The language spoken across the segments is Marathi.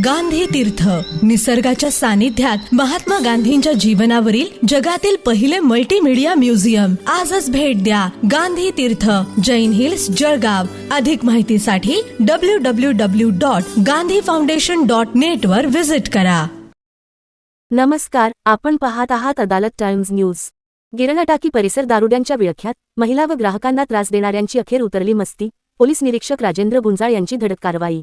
गांधी तीर्थ, निसर्गाच्या सानिध्यात महात्मा गांधींच्या जीवनावरील जगातील पहिले मल्टीमीडिया म्युझियम. आजच भेट द्या. गांधी तीर्थ, जैन हिल्स, जळगाव. अधिक माहितीसाठी www.gandhifoundation.net वर विजिट करा. नमस्कार, आपण पाहत आहात अदालत टाइम्स न्यूज. गिरणटाकी परिसर दारुड्यांच्या विळख्यात, महिला व ग्राहकांना त्रास देणाऱ्यांची अखेर उतरली मस्ती. पोलीस निरीक्षक राजेंद्र गुंजाळ यांची धडक कारवाई.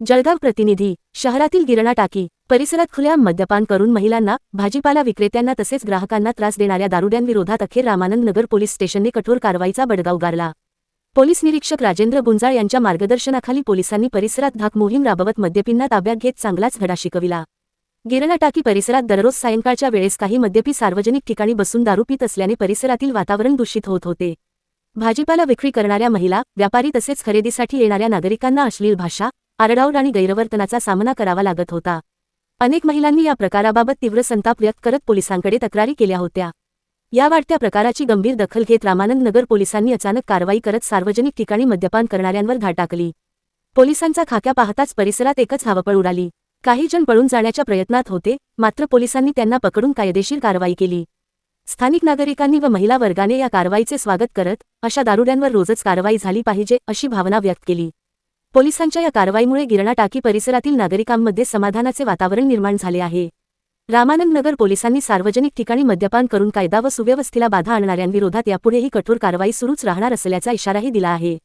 जळगाव प्रतिनिधी. शहरातील गिरणटाकी परिसरात खुलेआम मद्यपान करून महिलांना, भाजीपाला विक्रेत्यांना तसेच ग्राहकांना त्रास देणाऱ्या दारुड्यांविरोधात अखेर रामानंद नगर पोलीस स्टेशनने कठोर कारवाईचा बडगा उगारला. पोलीस निरीक्षक राजेंद्र गुंजाळ यांच्या मार्गदर्शनाखाली पोलिसांनी परिसरात धाक मोहीम राबवत मद्यपींना ताब्यात घेत चांगलाच धडा शिकविला. गिरणटाकी परिसरात दररोज सायंकाळच्या वेळेस काही मद्यपी सार्वजनिक ठिकाणी बसून दारू पीत असल्याने परिसरातील वातावरण दूषित होत होते. भाजीपाला विक्री करणाऱ्या महिला, व्यापारी तसेच खरेदीसाठी येणाऱ्या नागरिकांना अश्लील भाषा, आरडाओरड आणि गैरवर्तनाचा सामना करावा लागत होता. अनेक महिलांनी या प्रकाराबाबत तीव्र संताप व्यक्त करत पोलिसांकडे तक्रारी केल्या होत्या. या वाढत्या प्रकाराची गंभीर दखल घेत रामानंद नगर पोलिसांनी अचानक कारवाई करत सार्वजनिक ठिकाणी मद्यपान करणाऱ्यांवर धाड टाकली. पोलिसांचा खाक्या पाहताच परिसरात एकच धावपळ उडाली. काही जण पळून जाण्याच्या प्रयत्नात होते, मात्र पोलिसांनी त्यांना पकडून कायदेशीर कारवाई केली. स्थानिक नागरिकांनी व महिला वर्गाने या कारवाईचे स्वागत करत अशा दारुड्यांवर रोजच कारवाई झाली पाहिजे अशी भावना व्यक्त केली. पोलिसांच्या या कारवाईमुळे गिरणटाकी परिसरातील नागरिकांमध्ये समाधानाचे वातावरण निर्माण झाले आहे. रामानंद नगर पोलिसांनी सार्वजनिक ठिकाणी मद्यपान करून कायदा व सुव्यवस्थेला बाधा आणणाऱ्यांविरोधात यापुढेही कठोर कारवाई सुरूच राहणार असल्याचा इशाराही दिला आहे.